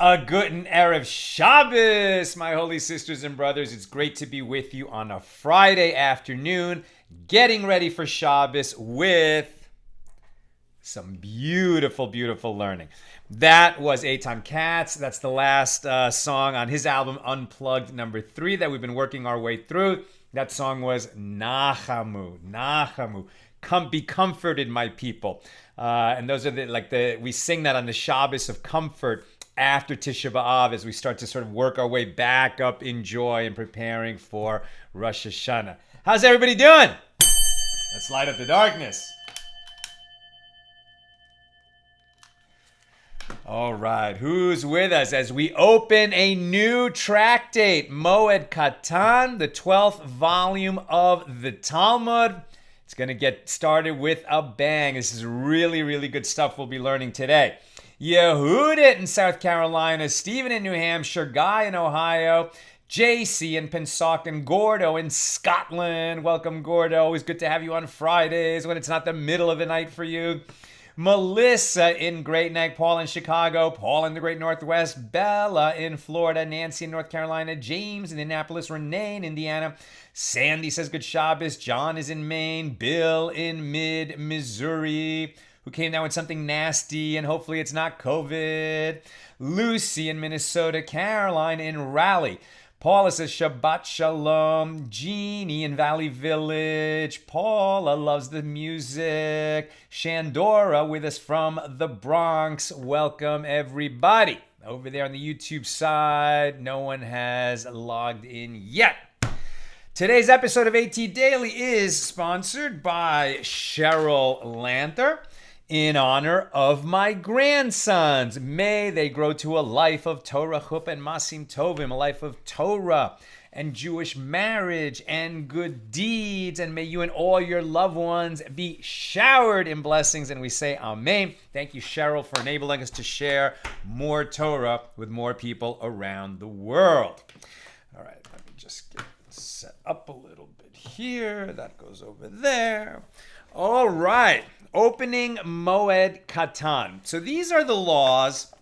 A Guten Erev Shabbos, my holy sisters and brothers. It's great to be with you on a Friday afternoon, getting ready for Shabbos with some beautiful, beautiful learning. That was Eitan Katz. That's the last song on his album, Unplugged number 3, that we've been working our way through. That song was Nachamu, Nachamu. Be comforted, my people. And those are we sing that on the Shabbos of comfort after Tisha B'Av as we start to sort of work our way back up in joy and preparing for Rosh Hashanah. How's everybody doing? Let's light up the darkness. All right, who's with us as we open a new tractate, Moed Katan, the 12th volume of the Talmud. It's going to get started with a bang. This is really, really good stuff we'll be learning today. Yehudit in South Carolina, Stephen in New Hampshire, Guy in Ohio, JC in Pennsauken, Gordo in Scotland. Welcome, Gordo. Always good to have you on Fridays when it's not the middle of the night for you. Melissa in Great Neck, Paul in Chicago, Paul in the Great Northwest, Bella in Florida, Nancy in North Carolina, James in Indianapolis, Renee in Indiana, Sandy says good Shabbos, John is in Maine, Bill in mid-Missouri, who came down with something nasty and hopefully it's not COVID, Lucy in Minnesota, Caroline in Raleigh, Paula says Shabbat Shalom, Jeannie in Valley Village, Paula loves the music, Shandora with us from the Bronx. Welcome everybody. Over there on the YouTube side, no one has logged in yet. Today's episode of AT Daily is sponsored by Cheryl Lanther in honor of my grandsons. May they grow to a life of Torah, Chuppah, and Masim Tovim, a life of Torah and Jewish marriage and good deeds. And may you and all your loved ones be showered in blessings. And we say Amen. Thank you, Cheryl, for enabling us to share more Torah with more people around the world. All right, let me just get this set up a little bit here. That goes over there. All right. Opening Moed Katan. So these are the laws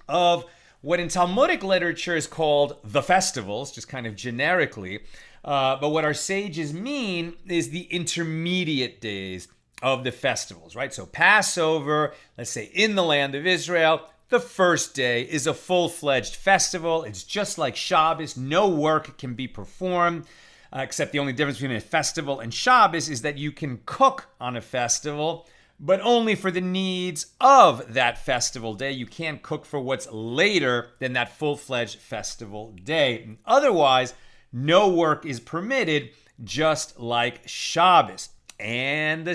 of what in Talmudic literature is called the festivals, just kind of generically. But what our sages mean is the intermediate days of the festivals, right? So Passover, let's say in the land of Israel, the first day is a full-fledged festival. It's just like Shabbos. No work can be performed. Except the only difference between a festival and Shabbos is that you can cook on a festival, but only for the needs of that festival day. You can't cook for what's later than that full-fledged festival day. And otherwise, no work is permitted, just like Shabbos. And the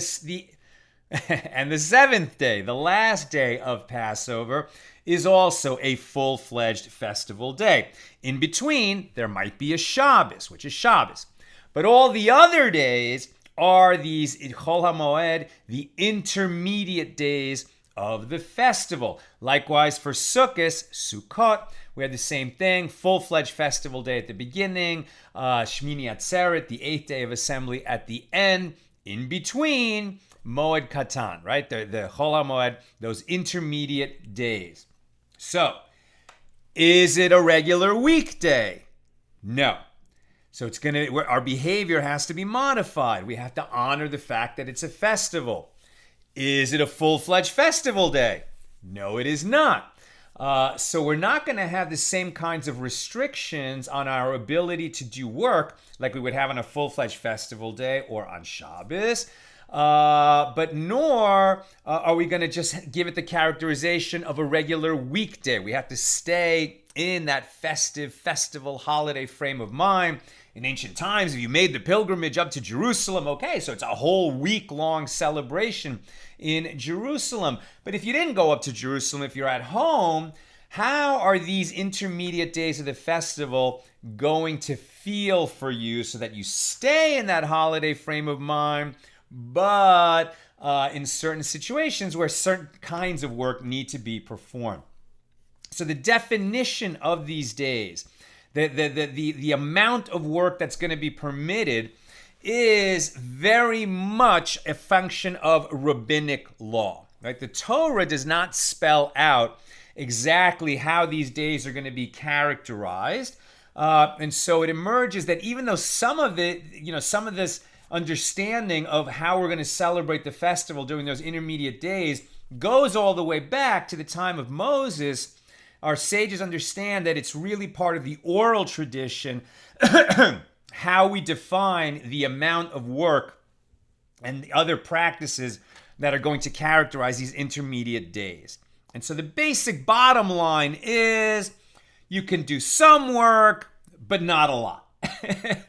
seventh day, the last day of Passover, is also a full-fledged festival day. In between, there might be a Shabbos, which is Shabbos. But all the other days are these Chol HaMoed, the intermediate days of the festival. Likewise for Sukkot, we have the same thing, full-fledged festival day at the beginning, Shmini Atzeret, the 8th day of assembly at the end. In between, Moed Katan, right? The Chol HaMoed, those intermediate days. So, is it a regular weekday? No. So our behavior has to be modified. We have to honor the fact that it's a festival. Is it a full-fledged festival day? No, it is not. So we're not going to have the same kinds of restrictions on our ability to do work like we would have on a full-fledged festival day or on Shabbos. But nor are we going to just give it the characterization of a regular weekday. We have to stay in that festive, festival, holiday frame of mind. In ancient times, if you made the pilgrimage up to Jerusalem, okay, so it's a whole week-long celebration in Jerusalem. But if you didn't go up to Jerusalem, if you're at home, how are these intermediate days of the festival going to feel for you so that you stay in that holiday frame of mind, but in certain situations where certain kinds of work need to be performed? So the definition of these days, the amount of work that's going to be permitted is very much a function of rabbinic law. Right? The Torah does not spell out exactly how these days are going to be characterized. And so it emerges that even though some of this understanding of how we're going to celebrate the festival during those intermediate days goes all the way back to the time of Moses, our sages understand that it's really part of the oral tradition how we define the amount of work and the other practices that are going to characterize these intermediate days. And so the basic bottom line is you can do some work, but not a lot,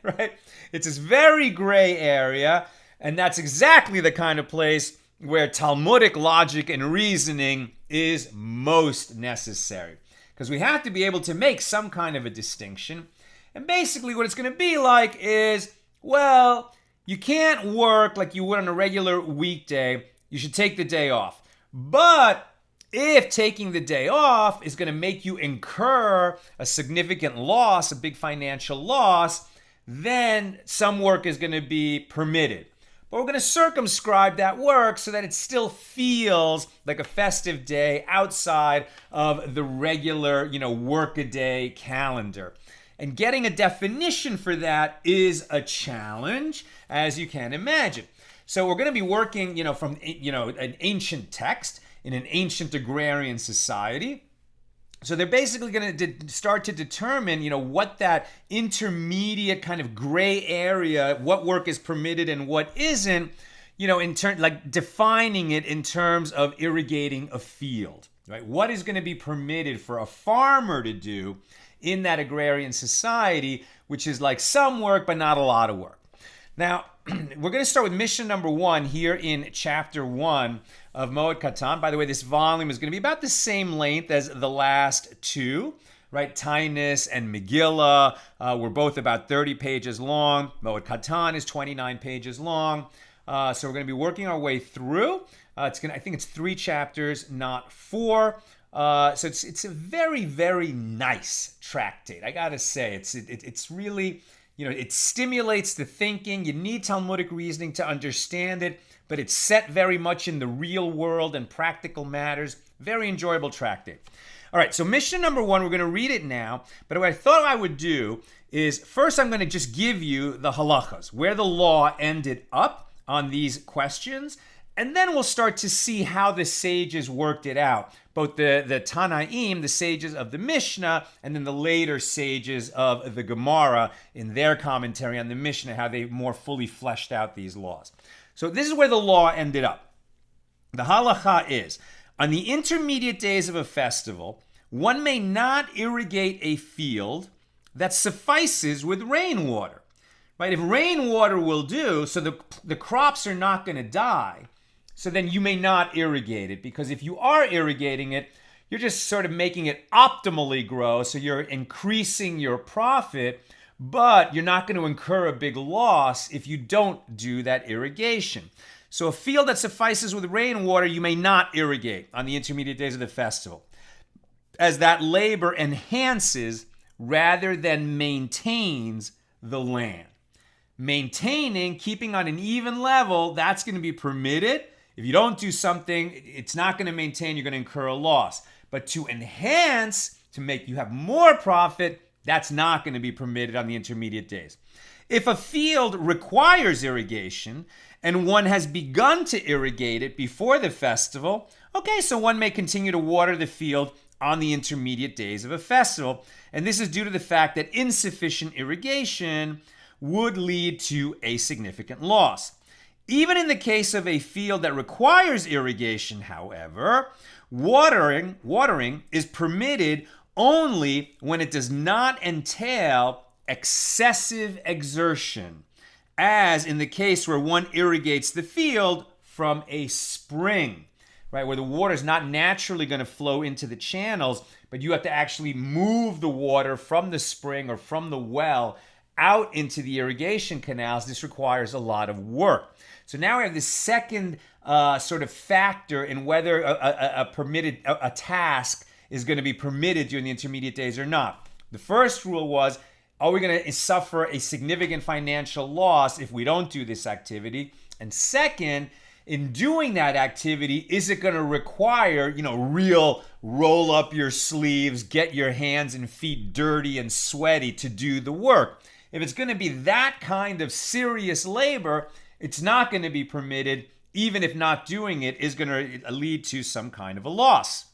right? It's this very gray area, and that's exactly the kind of place where Talmudic logic and reasoning is most necessary. Because we have to be able to make some kind of a distinction. And basically what it's going to be like is, well, you can't work like you would on a regular weekday. You should take the day off. But if taking the day off is going to make you incur a significant loss, a big financial loss, then some work is going to be permitted. But we're going to circumscribe that work so that it still feels like a festive day outside of the regular, work-a-day calendar. And getting a definition for that is a challenge, as you can imagine. So we're going to be working, from, an ancient text in an ancient agrarian society. So they're basically going to start to determine, what that intermediate kind of gray area, what work is permitted and what isn't, like defining it in terms of irrigating a field, right? What is going to be permitted for a farmer to do in that agrarian society, which is like some work, but not a lot of work. Now, we're going to start with Mishnah number 1 here in chapter 1 of Moed Katan. By the way, this volume is going to be about the same length as the last two, right? Tainus and Megillah were both about 30 pages long. Moed Katan is 29 pages long. So we're going to be working our way through. I think it's 3 chapters, not 4. So it's a very, very nice tractate. I got to say, it's really... it stimulates the thinking. You need Talmudic reasoning to understand it, but it's set very much in the real world and practical matters. Very enjoyable tractate. All right, so Mishnah number 1, we're going to read it now, but what I thought I would do is first I'm going to just give you the halachas, where the law ended up on these questions, and then we'll start to see how the sages worked it out. Both the Tanaim, the sages of the Mishnah, and then the later sages of the Gemara in their commentary on the Mishnah, how they more fully fleshed out these laws. So this is where the law ended up. The halacha is, on the intermediate days of a festival, one may not irrigate a field that suffices with rainwater. Right? If rainwater will do, so the crops are not going to die, so then you may not irrigate it, because if you are irrigating it, you're just sort of making it optimally grow, so you're increasing your profit, but you're not going to incur a big loss if you don't do that irrigation. So a field that suffices with rainwater, you may not irrigate on the intermediate days of the festival, as that labor enhances rather than maintains the land. Maintaining, keeping on an even level, that's going to be permitted. If you don't do something, it's not going to maintain, you're going to incur a loss. But to enhance, to make you have more profit, that's not going to be permitted on the intermediate days. If a field requires irrigation and one has begun to irrigate it before the festival, okay, so one may continue to water the field on the intermediate days of a festival. And this is due to the fact that insufficient irrigation would lead to a significant loss. Even in the case of a field that requires irrigation, however, watering is permitted only when it does not entail excessive exertion, as in the case where one irrigates the field from a spring, right, where the water is not naturally going to flow into the channels, but you have to actually move the water from the spring or from the well out into the irrigation canals. This requires a lot of work. So now we have this second sort of factor in whether a task is going to be permitted during the intermediate days or not. The first rule was, are we going to suffer a significant financial loss if we don't do this activity? And second, in doing that activity, is it going to require, real roll up your sleeves, get your hands and feet dirty and sweaty to do the work? If it's going to be that kind of serious labor, it's not going to be permitted, even if not doing it is going to lead to some kind of a loss.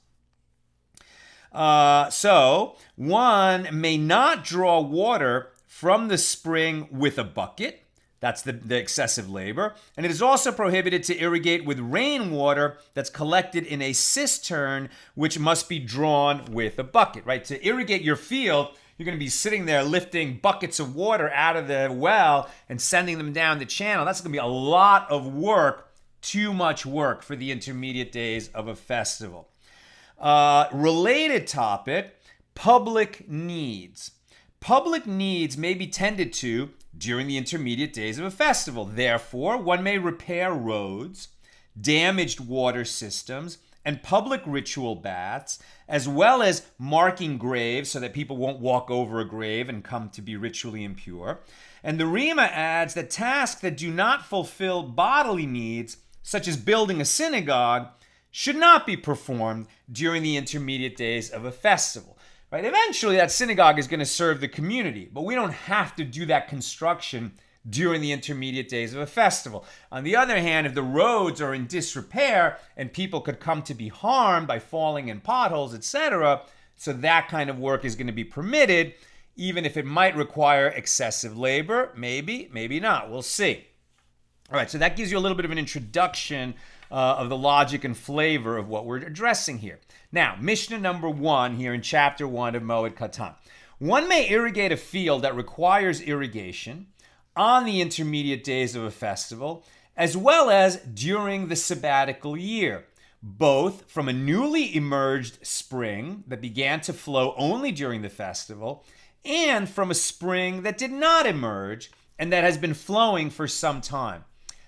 So one may not draw water from the spring with a bucket. That's the excessive labor. And it is also prohibited to irrigate with rainwater that's collected in a cistern, which must be drawn with a bucket, right? To irrigate your field, you're going to be sitting there lifting buckets of water out of the well and sending them down the channel. That's going to be a lot of work, too much work for the intermediate days of a festival. Related topic, public needs. Public needs may be tended to during the intermediate days of a festival. Therefore, one may repair roads, damaged water systems, and public ritual baths, as well as marking graves so that people won't walk over a grave and come to be ritually impure. And the Rima adds that tasks that do not fulfill bodily needs, such as building a synagogue, should not be performed during the intermediate days of a festival. Right? Eventually, that synagogue is going to serve the community, but we don't have to do that construction during the intermediate days of a festival. On the other hand, if the roads are in disrepair and people could come to be harmed by falling in potholes, etc., so that kind of work is going to be permitted, even if it might require excessive labor. Maybe, maybe not. We'll see. All right, so that gives you a little bit of an introduction of the logic and flavor of what we're addressing here. Now, Mishnah number 1 here in chapter 1 of Moed Katan. One may irrigate a field that requires irrigation on the intermediate days of a festival, as well as during the sabbatical year, both from a newly emerged spring that began to flow only during the festival, and from a spring that did not emerge and that has been flowing for some time.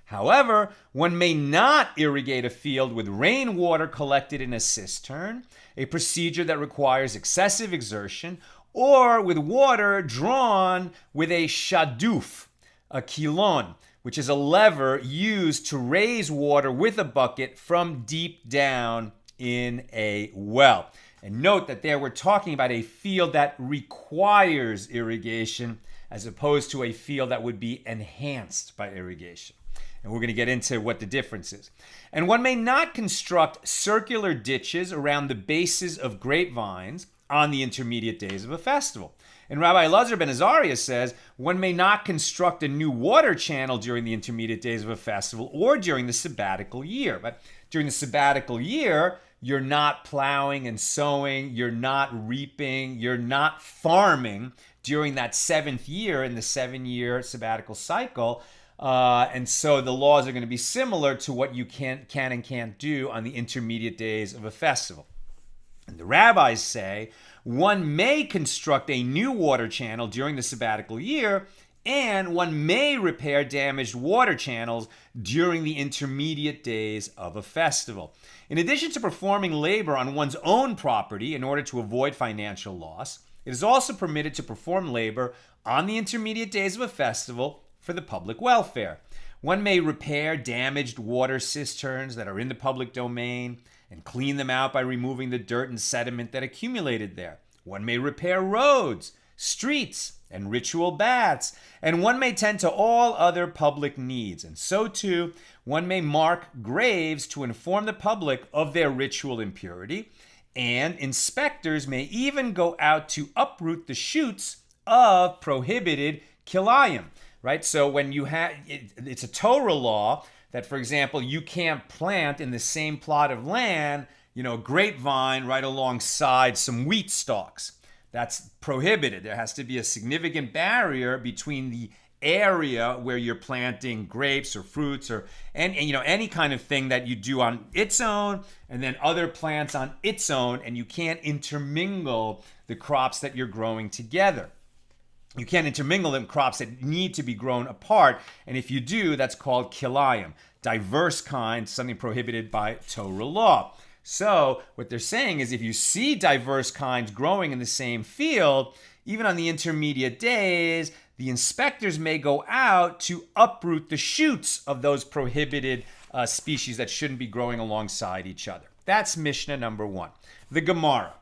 However, one may not irrigate a field with rainwater collected in a cistern, a procedure that requires excessive exertion, or with water drawn with a shaduf, a kilon, which is a lever used to raise water with a bucket from deep down in a well. And note that there we're talking about a field that requires irrigation as opposed to a field that would be enhanced by irrigation. And we're going to get into what the difference is. And one may not construct circular ditches around the bases of grapevines on the intermediate days of a festival. And Rabbi Elazar ben Azariah says one may not construct a new water channel during the intermediate days of a festival or during the sabbatical year. But during the sabbatical year, you're not plowing and sowing, you're not reaping, you're not farming during that 7th year in the 7-year sabbatical cycle. And so the laws are going to be similar to what you can and can't do on the intermediate days of a festival. And the rabbis say one may construct a new water channel during the sabbatical year, and one may repair damaged water channels during the intermediate days of a festival. In addition to performing labor on one's own property in order to avoid financial loss, it is also permitted to perform labor on the intermediate days of a festival for the public welfare. One may repair damaged water cisterns that are in the public domain and clean them out by removing the dirt and sediment that accumulated there. One may repair roads, streets, and ritual baths, and one may tend to all other public needs. And so too, one may mark graves to inform the public of their ritual impurity, and inspectors may even go out to uproot the shoots of prohibited kilayim, right? So when you have, it's a Torah law that, for example, you can't plant in the same plot of land, a grapevine right alongside some wheat stalks. That's prohibited. There has to be a significant barrier between the area where you're planting grapes or fruits or any kind of thing that you do on its own, and then other plants on its own, and you can't intermingle the crops that you're growing together. You can't intermingle them crops that need to be grown apart, and if you do, that's called kilayim, diverse kinds, something prohibited by Torah law. So what they're saying is if you see diverse kinds growing in the same field, even on the intermediate days, the inspectors may go out to uproot the shoots of those prohibited species that shouldn't be growing alongside each other. That's Mishnah number 1. The Gemara.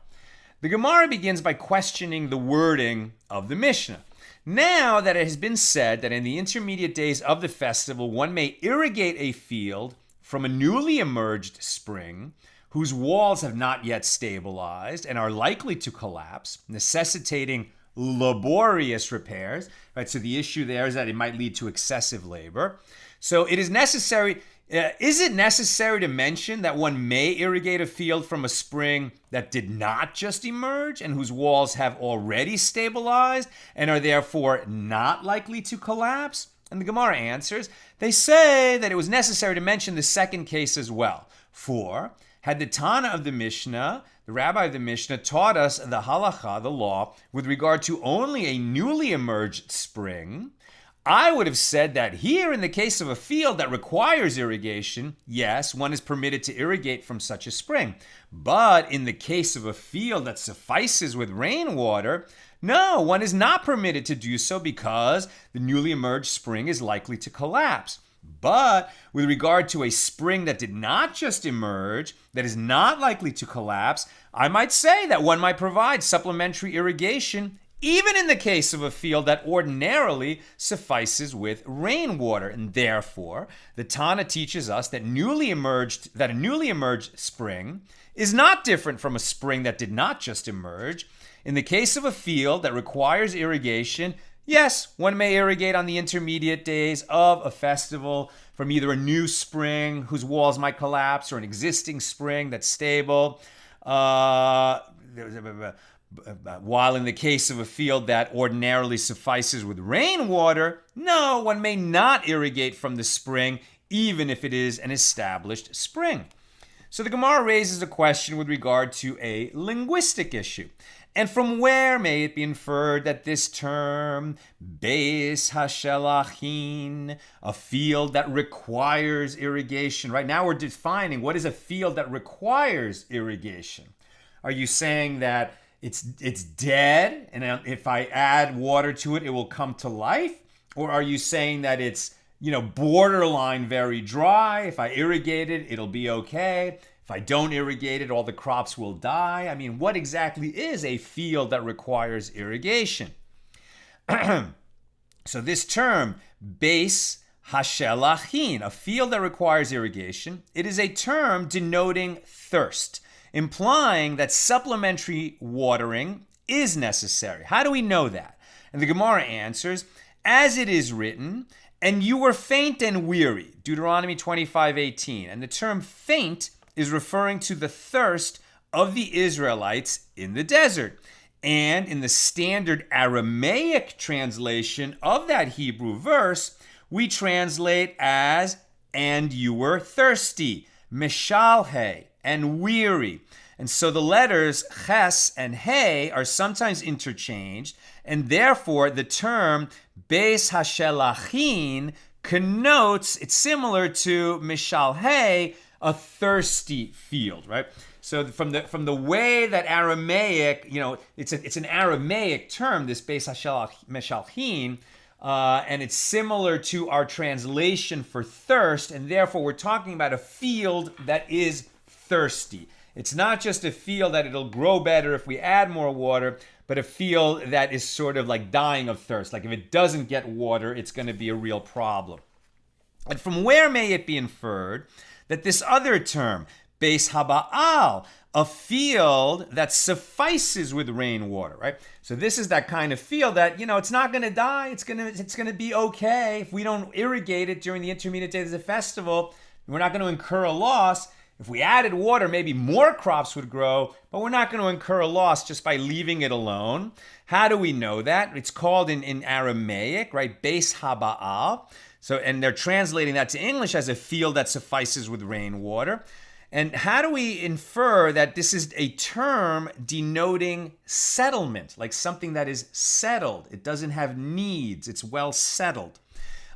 The Gemara begins by questioning the wording of the Mishnah. Now that it has been said that in the intermediate days of the festival, one may irrigate a field from a newly emerged spring, whose walls have not yet stabilized and are likely to collapse, necessitating laborious repairs. Right? So the issue there is that it might lead to excessive labor. So it is necessary. Is it necessary to mention that one may irrigate a field from a spring that did not just emerge and whose walls have already stabilized and are therefore not likely to collapse? And the Gemara answers, they say that it was necessary to mention the second case as well. For had the Tana of the Mishnah, the rabbi of the Mishnah, taught us the halacha, the law, with regard to only a newly emerged spring, I would have said that here, in the case of a field that requires irrigation, yes, one is permitted to irrigate from such a spring. But in the case of a field that suffices with rainwater, no, one is not permitted to do so because the newly emerged spring is likely to collapse. But with regard to a spring that did not just emerge, that is not likely to collapse, I might say that one might provide supplementary irrigation even in the case of a field that ordinarily suffices with rainwater. And therefore, the Tana teaches us that a newly emerged spring is not different from a spring that did not just emerge. In the case of a field that requires irrigation, yes, one may irrigate on the intermediate days of a festival from either a new spring whose walls might collapse or an existing spring that's stable. While in the case of a field that ordinarily suffices with rainwater, no, one may not irrigate from the spring, even if it is an established spring. So the Gemara raises a question with regard to a linguistic issue. And from where may it be inferred that this term, Beis HaShelachin, a field that requires irrigation, right now we're defining what is a field that requires irrigation. Are you saying that it's dead, and if I add water to it, it will come to life? Or are you saying that it's, borderline very dry? If I irrigate it, it'll be okay. If I don't irrigate it, all the crops will die. I mean, what exactly is a field that requires irrigation? So this term, Beis HaShelachin, a field that requires irrigation, it is a term denoting thirst, implying that supplementary watering is necessary. How do we know that? And the Gemara answers, as it is written, and you were faint and weary, Deuteronomy 25:18. And the term faint is referring to the thirst of the Israelites in the desert. And in the standard Aramaic translation of that Hebrew verse, we translate as, and you were thirsty, mishalhe, and weary. And so the letters ches and he are sometimes interchanged, and therefore the term Beis HaShelachin connotes, it's similar to mishalhe, a thirsty field, right? So from the way that Aramaic, it's an Aramaic term, this Beis HaShelachin, and it's similar to our translation for thirst, and therefore we're talking about a field that is thirsty. It's not just a field that it'll grow better if we add more water, but a field that is sort of like dying of thirst. Like if it doesn't get water, it's going to be a real problem. And from where may it be inferred that this other term, Beis Haba'al, a field that suffices with rainwater, right? So this is that kind of field that, it's not going to die. It's going to be okay. If we don't irrigate it during the intermediate days of the festival, we're not going to incur a loss. If we added water, maybe more crops would grow, but we're not going to incur a loss just by leaving it alone. How do we know that? It's called in Aramaic, right? Beis Haba'al. So, and they're translating that to English as a field that suffices with rainwater. And how do we infer that this is a term denoting settlement, like something that is settled? It doesn't have needs. It's well settled,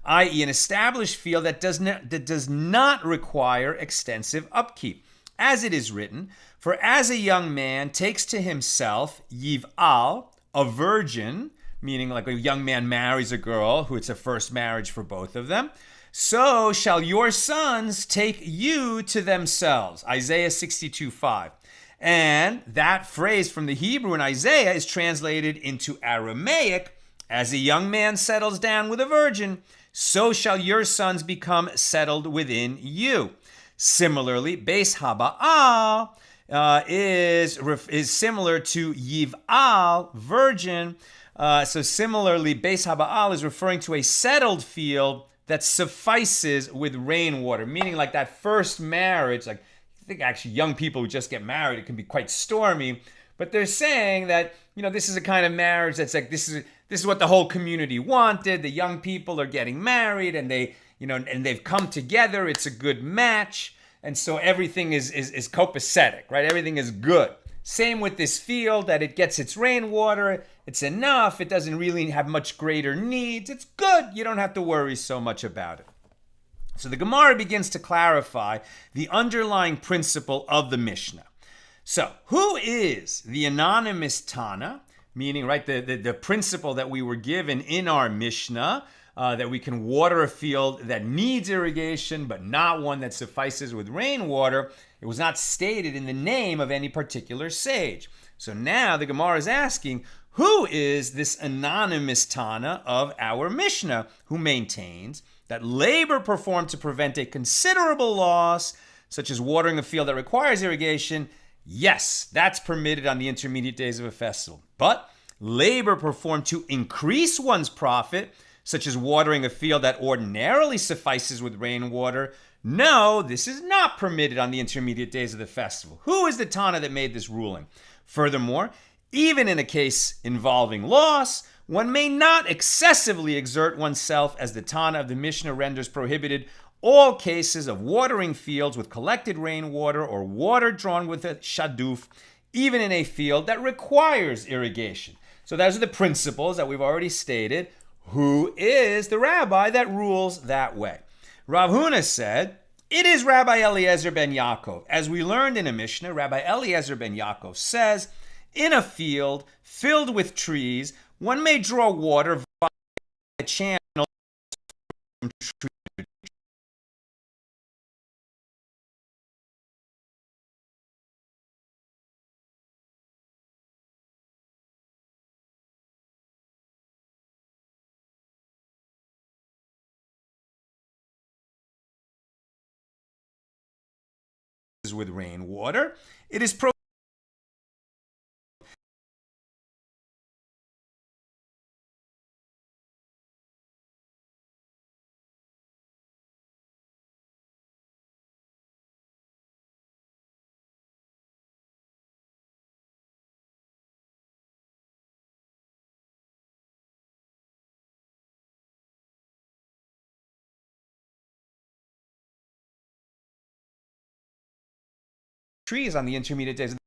i.e. an established field that does not require extensive upkeep. As it is written, for as a young man takes to himself yiv'al, a virgin, meaning like a young man marries a girl who it's a first marriage for both of them, so shall your sons take you to themselves. Isaiah 62:5. And that phrase from the Hebrew in Isaiah is translated into Aramaic, as a young man settles down with a virgin, so shall your sons become settled within you. Similarly, Beis Haba'al is similar to Yiv'al, virgin. So similarly, Beis Haba'al is referring to a settled field that suffices with rainwater, meaning like that first marriage. Like, I think actually young people who just get married, it can be quite stormy. But they're saying that, this is a kind of marriage that's like, this is what the whole community wanted. The young people are getting married and and they've come together. It's a good match. And so everything is copacetic, right? Everything is good. Same with this field, that it gets its rainwater. It's enough. It doesn't really have much greater needs. It's good. You don't have to worry so much about it. So the Gemara begins to clarify the underlying principle of the Mishnah. So who is the anonymous Tana? Meaning, right, the principle that we were given in our Mishnah, that we can water a field that needs irrigation, but not one that suffices with rainwater. It was not stated in the name of any particular sage. So now the Gemara is asking, who is this anonymous Tana of our Mishnah who maintains that labor performed to prevent a considerable loss, such as watering a field that requires irrigation, yes, that's permitted on the intermediate days of a festival. But labor performed to increase one's profit, such as watering a field that ordinarily suffices with rainwater, no, this is not permitted on the intermediate days of the festival. Who is the Tana that made this ruling? Furthermore, even in a case involving loss, one may not excessively exert oneself, as the Tana of the Mishnah renders prohibited all cases of watering fields with collected rainwater or water drawn with a shaduf, even in a field that requires irrigation. So those are the principles that we've already stated. Who is the rabbi that rules that way? Rav Huna said, it is Rabbi Eliezer ben Yaakov. As we learned in a Mishnah, Rabbi Eliezer ben Yaakov says, in a field filled with trees, one may draw water via a channel from tree to tree with rainwater. It is trees on the intermediate days.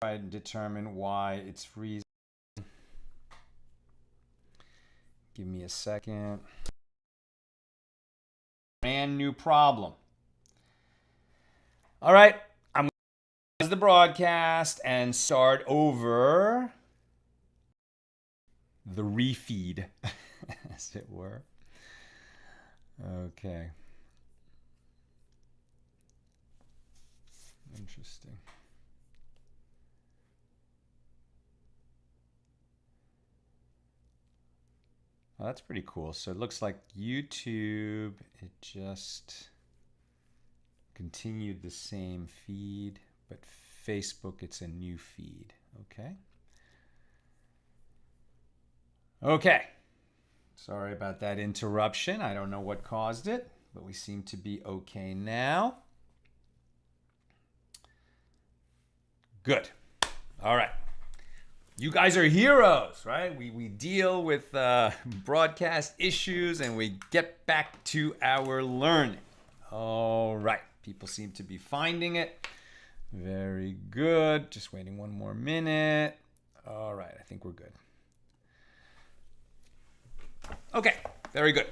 try and determine why it's freezing. Give me a second. Brand new problem. All right, I'm going to pause the broadcast and start over the refeed, as it were. Okay. Interesting. Well, that's pretty cool. So it looks like YouTube, it just continued the same feed, but Facebook, it's a new feed. Okay. Okay. Sorry about that interruption. I don't know what caused it, but we seem to be okay now. Good. All right. You guys are heroes, right? We deal with broadcast issues and we get back to our learning. All right. People seem to be finding it. Very good. Just waiting one more minute. All right. I think we're good. Okay. Very good.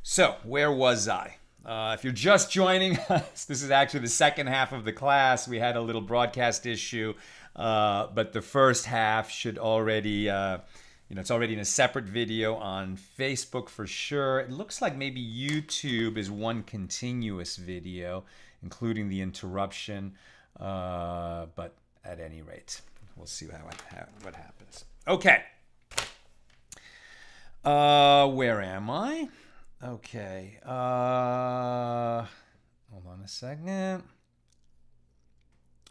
So where was I? If you're just joining us, this is actually the second half of the class. We had a little broadcast issue, but the first half should already, it's already in a separate video on Facebook for sure. It looks like maybe YouTube is one continuous video, including the interruption, but at any rate, we'll see what happens. Okay. Where am I? Okay, hold on a second.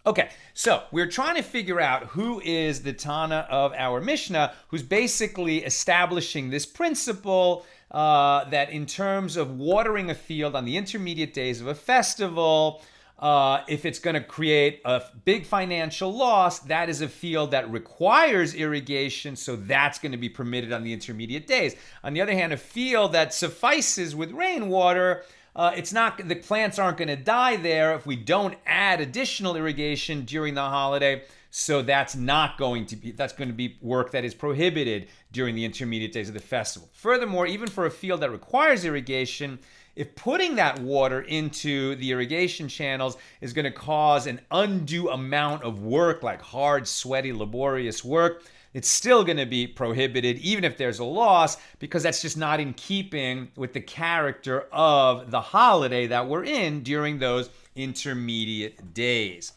Okay, so we're trying to figure out who is the Tana of our Mishnah, who's basically establishing this principle that in terms of watering a field on the intermediate days of a festival, if it's going to create a big financial loss, that is a field that requires irrigation, so that's going to be permitted on the intermediate days. On the other hand, a field that suffices with rainwater, the plants aren't going to die there if we don't add additional irrigation during the holiday. So that's going to be work that is prohibited during the intermediate days of the festival. Furthermore, even for a field that requires irrigation, if putting that water into the irrigation channels is going to cause an undue amount of work, like hard, sweaty, laborious work, it's still going to be prohibited, even if there's a loss, because that's just not in keeping with the character of the holiday that we're in during those intermediate days.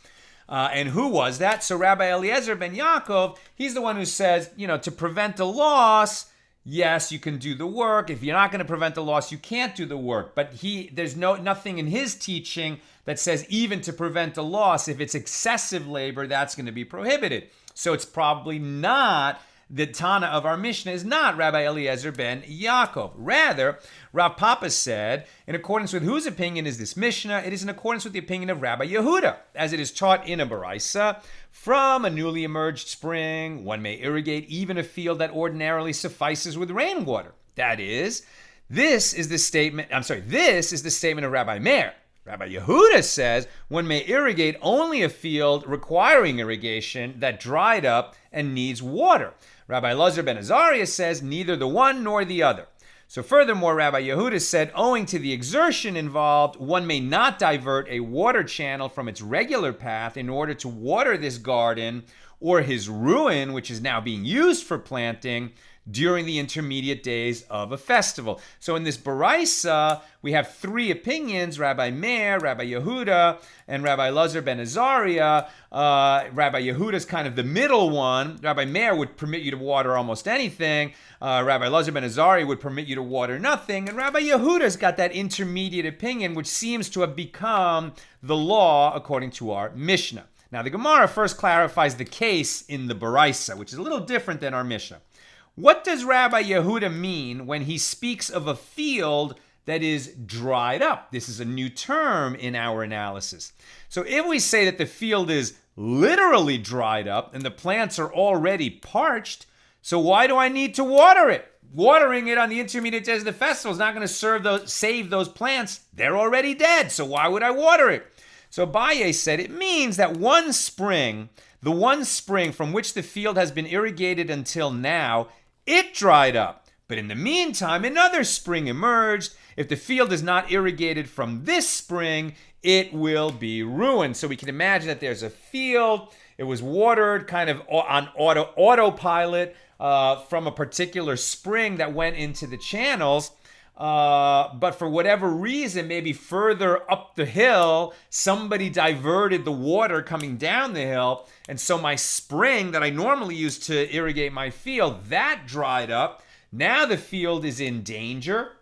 And who was that? So Rabbi Eliezer ben Yaakov, he's the one who says, to prevent a loss, yes, you can do the work. If you're not going to prevent the loss, you can't do the work. But there's nothing in his teaching that says even to prevent a loss, if it's excessive labor, that's going to be prohibited. So it's probably not, the Tana of our Mishnah is not Rabbi Eliezer ben Yaakov. Rather, Rav Papa said, in accordance with whose opinion is this Mishnah? It is in accordance with the opinion of Rabbi Yehuda, as it is taught in a Baraisa. From a newly emerged spring, one may irrigate even a field that ordinarily suffices with rainwater. That is, this is the statement of Rabbi Meir. Rabbi Yehuda says one may irrigate only a field requiring irrigation that dried up and needs water. Rabbi Elazar ben Azariah says neither the one nor the other. So furthermore, Rabbi Yehuda said, owing to the exertion involved, one may not divert a water channel from its regular path in order to water this garden or his ruin, which is now being used for planting, during the intermediate days of a festival. So in this Baraisa, we have three opinions, Rabbi Meir, Rabbi Yehuda, and Rabbi Elazar ben Azariah. Rabbi Yehuda is kind of the middle one. Rabbi Meir would permit you to water almost anything. Rabbi Elazar ben Azariah would permit you to water nothing. And Rabbi Yehuda's got that intermediate opinion, which seems to have become the law according to our Mishnah. Now, the Gemara first clarifies the case in the Baraisa, which is a little different than our Mishnah. What does Rabbi Yehuda mean when he speaks of a field that is dried up? This is a new term in our analysis. So if we say that the field is literally dried up and the plants are already parched, so why do I need to water it? Watering it on the intermediate days of the festival is not going to save those plants. They're already dead, so why would I water it? So Abaye said it means that one spring, The one spring from which the field has been irrigated until now, it dried up. But in the meantime, another spring emerged. If the field is not irrigated from this spring, it will be ruined. So we can imagine that there's a field. It was watered kind of on autopilot from a particular spring that went into the channels. But for whatever reason, maybe further up the hill, somebody diverted the water coming down the hill. And so my spring that I normally use to irrigate my field, that dried up. Now the field is in danger.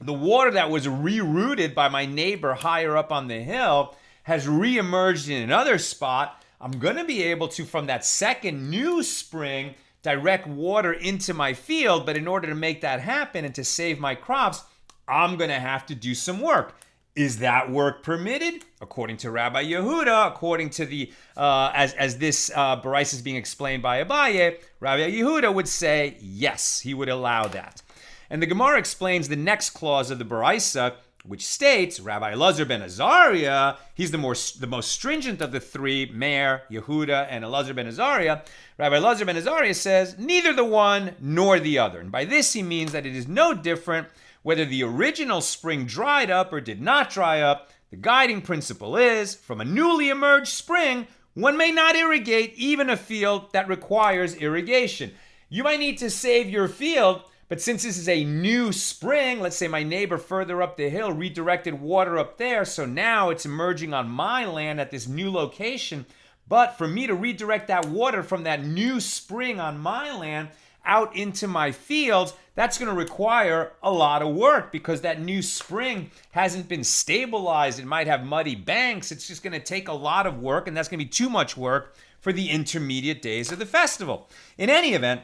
The water that was rerouted by my neighbor higher up on the hill has reemerged in another spot. I'm going to be able to, from that second new spring, direct water into my field. But in order to make that happen and to save my crops, I'm going to have to do some work. Is that work permitted? According to Rabbi Yehuda, according to the, as this Baraisa is being explained by Abaye, Rabbi Yehuda would say yes, he would allow that. And the Gemara explains the next clause of the Baraisa, which states, Rabbi Elazar ben Azariah, he's the most stringent of the three, Meir, Yehuda, and Elazar ben Azariah. Rabbi Elazar ben Azariah says, neither the one nor the other. And by this he means that it is no different whether the original spring dried up or did not dry up. The guiding principle is, from a newly emerged spring, one may not irrigate even a field that requires irrigation. You might need to save your field, but since this is a new spring, let's say my neighbor further up the hill redirected water up there, so now it's emerging on my land at this new location. But for me to redirect that water from that new spring on my land out into my fields, that's going to require a lot of work because that new spring hasn't been stabilized. It might have muddy banks. It's just going to take a lot of work, and that's going to be too much work for the intermediate days of the festival. In any event,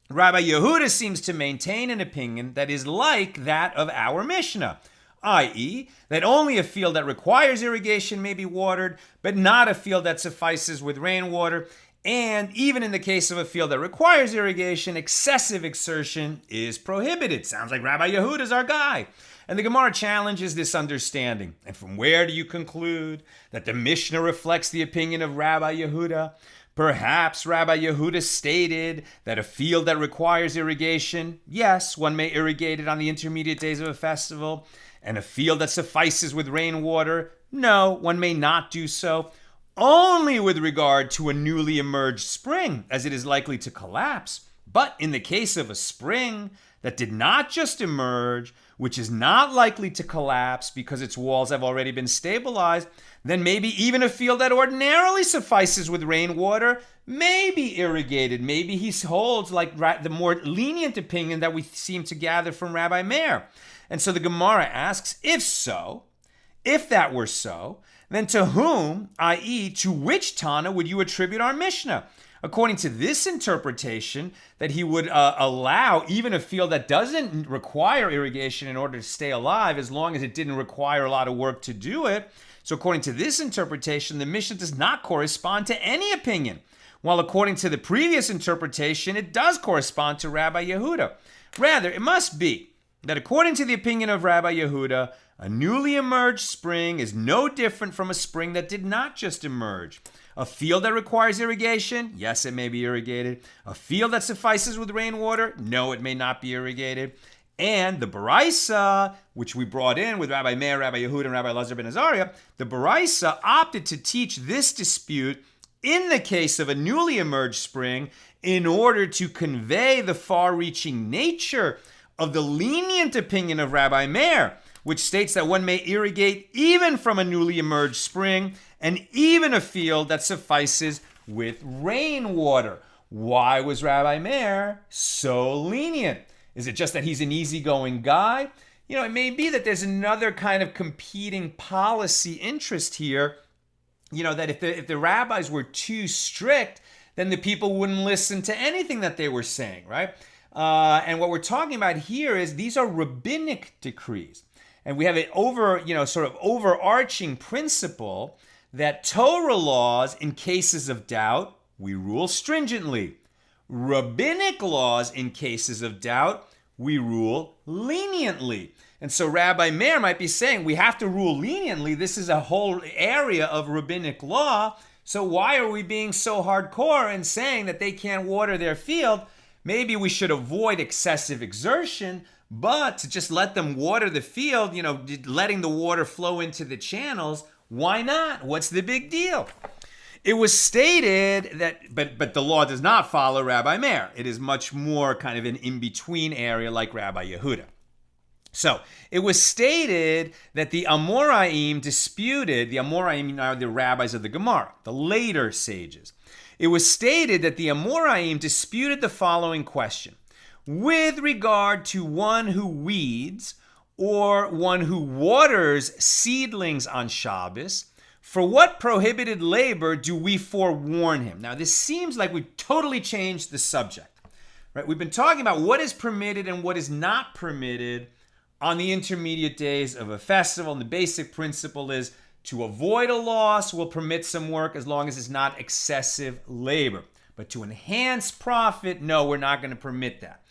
Rabbi Yehuda seems to maintain an opinion that is like that of our Mishnah, i.e., that only a field that requires irrigation may be watered, but not a field that suffices with rainwater. And even in the case of a field that requires irrigation, excessive exertion is prohibited. Sounds like Rabbi Yehuda's our guy. And the Gemara challenges this understanding. And from where do you conclude that the Mishnah reflects the opinion of Rabbi Yehuda? Perhaps Rabbi Yehuda stated that a field that requires irrigation, yes, one may irrigate it on the intermediate days of a festival. And a field that suffices with rainwater, no, one may not do so. Only with regard to a newly emerged spring, as it is likely to collapse. But in the case of a spring that did not just emerge, which is not likely to collapse because its walls have already been stabilized, then maybe even a field that ordinarily suffices with rainwater may be irrigated. Maybe he holds like the more lenient opinion that we seem to gather from Rabbi Meir. And so the Gemara asks, if so, if that were so, then to whom, i.e., to which Tana, would you attribute our Mishnah? According to this interpretation, that he would allow even a field that doesn't require irrigation in order to stay alive, as long as it didn't require a lot of work to do it. So according to this interpretation, the Mishnah does not correspond to any opinion, while according to the previous interpretation, it does correspond to Rabbi Yehuda. Rather, it must be that according to the opinion of Rabbi Yehuda, a newly emerged spring is no different from a spring that did not just emerge. A field that requires irrigation, yes, it may be irrigated. A field that suffices with rainwater, no, it may not be irrigated. And the Baraisa, which we brought in with Rabbi Meir, Rabbi Yehuda, and Rabbi Elazar ben Azariah, the Baraisa opted to teach this dispute in the case of a newly emerged spring in order to convey the far-reaching nature of the lenient opinion of Rabbi Meir, which states that one may irrigate even from a newly emerged spring and even a field that suffices with rainwater. Why was Rabbi Meir so lenient? Is it just that he's an easygoing guy? It may be that there's another kind of competing policy interest here, that if the rabbis were too strict, then the people wouldn't listen to anything that they were saying, right? And what we're talking about here is these are rabbinic decrees. And we have an overarching principle that Torah laws, in cases of doubt, we rule stringently. Rabbinic laws, in cases of doubt, we rule leniently. And so Rabbi Meir might be saying, we have to rule leniently. This is a whole area of rabbinic law. So why are we being so hardcore and saying that they can't water their field? Maybe we should avoid excessive exertion, but to just let them water the field, letting the water flow into the channels, why not? What's the big deal? It was stated that, but the law does not follow Rabbi Meir. It is much more kind of an in-between area like Rabbi Yehuda. So it was stated that the Amoraim disputed, the Amoraim are the rabbis of the Gemara, the later sages. It was stated that the Amoraim disputed the following question. With regard to one who weeds or one who waters seedlings on Shabbos, for what prohibited labor do we forewarn him? Now, this seems like we've totally changed the subject, right? We've been talking about what is permitted and what is not permitted on the intermediate days of a festival. And the basic principle is to avoid a loss, we'll permit some work as long as it's not excessive labor. But to enhance profit, no, we're not going to permit that.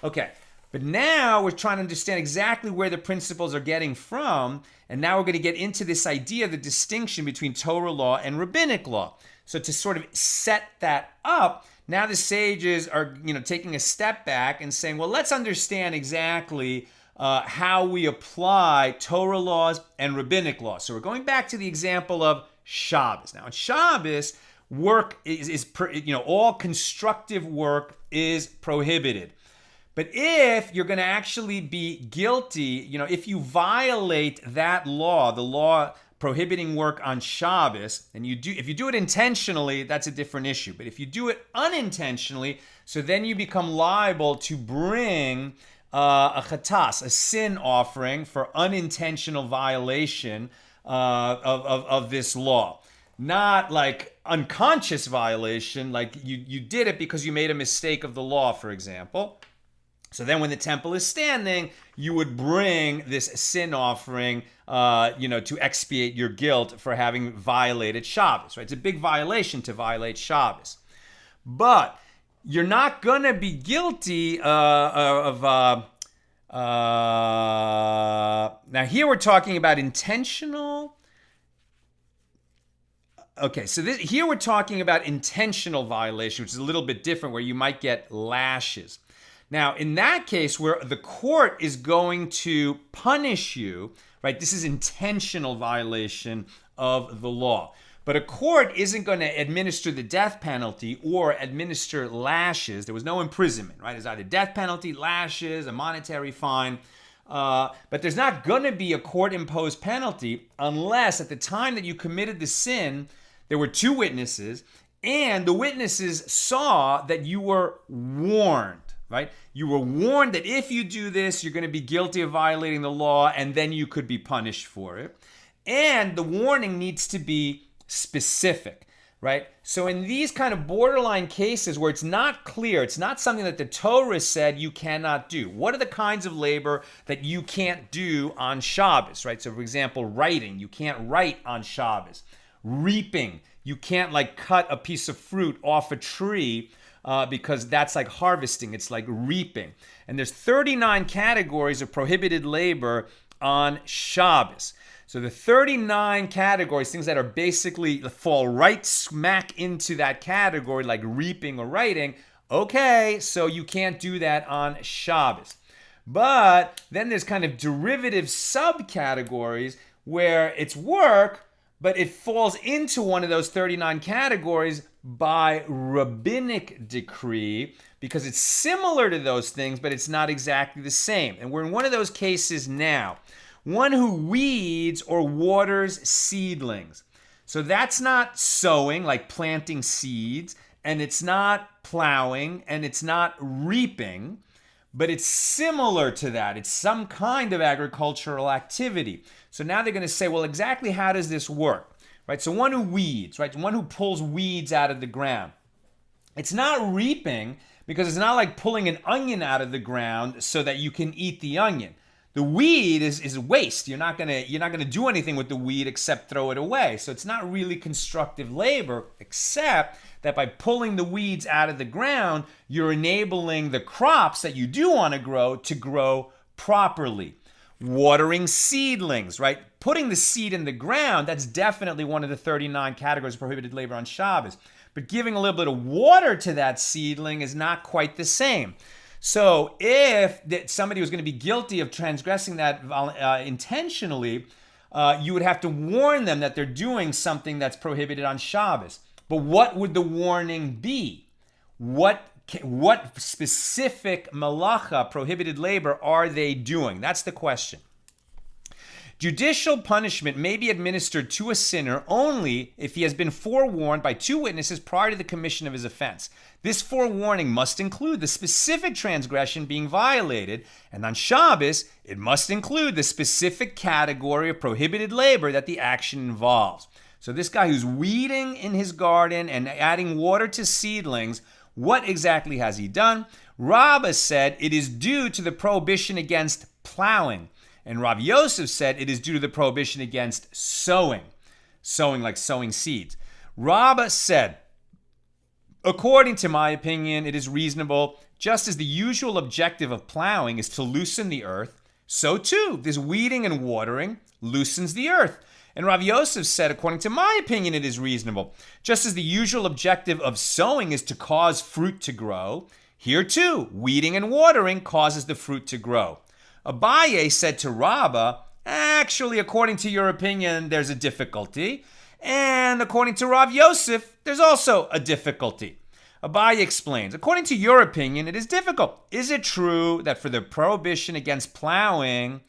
Okay, but now we're trying to understand exactly where the principles are getting from, and now we're going to get into this idea of the distinction between Torah law and Rabbinic law. So to sort of set that up, now the sages are taking a step back and saying, well, let's understand exactly how we apply Torah laws and Rabbinic laws. So we're going back to the example of Shabbos. Now, on Shabbos, work is all constructive work is prohibited. But if you're going to actually be guilty, if you violate that law, the law prohibiting work on Shabbos, and if you do it intentionally, that's a different issue. But if you do it unintentionally, so then you become liable to bring a chatas, a sin offering for unintentional violation of this law. Not like unconscious violation, like you did it because you made a mistake of the law, for example. So then when the temple is standing, you would bring this sin offering, to expiate your guilt for having violated Shabbos, right? It's a big violation to violate Shabbos. But you're not going to be guilty now here we're talking about intentional. Okay, so here we're talking about intentional violation, which is a little bit different, where you might get lashes. Now, in that case, where the court is going to punish you, right? This is intentional violation of the law. But a court isn't going to administer the death penalty or administer lashes. There was no imprisonment, right? It's either death penalty, lashes, a monetary fine. But there's not going to be a court-imposed penalty unless at the time that you committed the sin, there were two witnesses, and the witnesses saw that you were warned. Right? You were warned that if you do this, you're going to be guilty of violating the law, and then you could be punished for it. And the warning needs to be specific, right? So in these kind of borderline cases where it's not clear, it's not something that the Torah said you cannot do. What are the kinds of labor that you can't do on Shabbos, right? So for example, writing, you can't write on Shabbos. Reaping, you can't cut a piece of fruit off a tree because that's like harvesting. It's like reaping. And there's 39 categories of prohibited labor on Shabbos. So the 39 categories, things that are basically fall right smack into that category, like reaping or writing, okay, so you can't do that on Shabbos. But then there's kind of derivative subcategories where it's work, but it falls into one of those 39 categories by rabbinic decree because it's similar to those things, but it's not exactly the same. And we're in one of those cases now. One who weeds or waters seedlings. So that's not sowing, like planting seeds, and it's not plowing, and it's not reaping, but it's similar to that. It's some kind of agricultural activity. So now they're going to say, well, exactly how does this work? Right? So one who weeds, right? One who pulls weeds out of the ground. It's not reaping because it's not like pulling an onion out of the ground so that you can eat the onion. The weed is waste. You're not gonna do anything with the weed except throw it away. So it's not really constructive labor, except that by pulling the weeds out of the ground, you're enabling the crops that you do want to grow properly. watering seedlings, right? Putting the seed in the ground, that's definitely one of the 39 categories of prohibited labor on Shabbos. But giving a little bit of water to that seedling is not quite the same. So if somebody was going to be guilty of transgressing that intentionally, you would have to warn them that they're doing something that's prohibited on Shabbos. But what would the warning be? What specific malacha, prohibited labor, are they doing? That's the question. Judicial punishment may be administered to a sinner only if he has been forewarned by two witnesses prior to the commission of his offense. This forewarning must include the specific transgression being violated, and on Shabbos, it must include the specific category of prohibited labor that the action involves. So this guy who's weeding in his garden and adding water to seedlings, what exactly has he done? Rabbi said it is due to the prohibition against plowing. And Rav Yosef said it is due to the prohibition against sowing. Sowing like sowing seeds. Rabbi said, according to my opinion, it is reasonable, just as the usual objective of plowing is to loosen the earth, so too, this weeding and watering loosens the earth. And Rav Yosef said, according to my opinion, it is reasonable. Just as the usual objective of sowing is to cause fruit to grow, here too, weeding and watering causes the fruit to grow. Abaye said to Rabbah, actually, according to your opinion, there's a difficulty. And according to Rav Yosef, there's also a difficulty. Abaye explains, according to your opinion, it is difficult. Is it true that for the prohibition against plowing,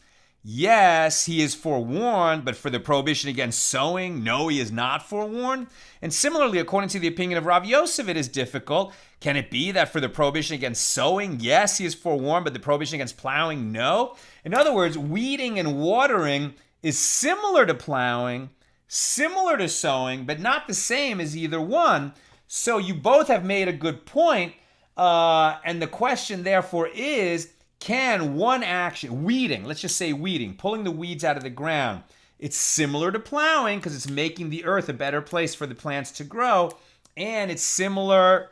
yes, he is forewarned, but for the prohibition against sowing, no, he is not forewarned? And similarly, according to the opinion of Rav Yosef, it is difficult. Can it be that for the prohibition against sowing, yes, he is forewarned, but the prohibition against plowing, no? In other words, weeding and watering is similar to plowing, similar to sowing, but not the same as either one. So you both have made a good point. And the question, therefore, is, can one action, weeding, let's just say weeding, pulling the weeds out of the ground, it's similar to plowing because it's making the earth a better place for the plants to grow. And it's similar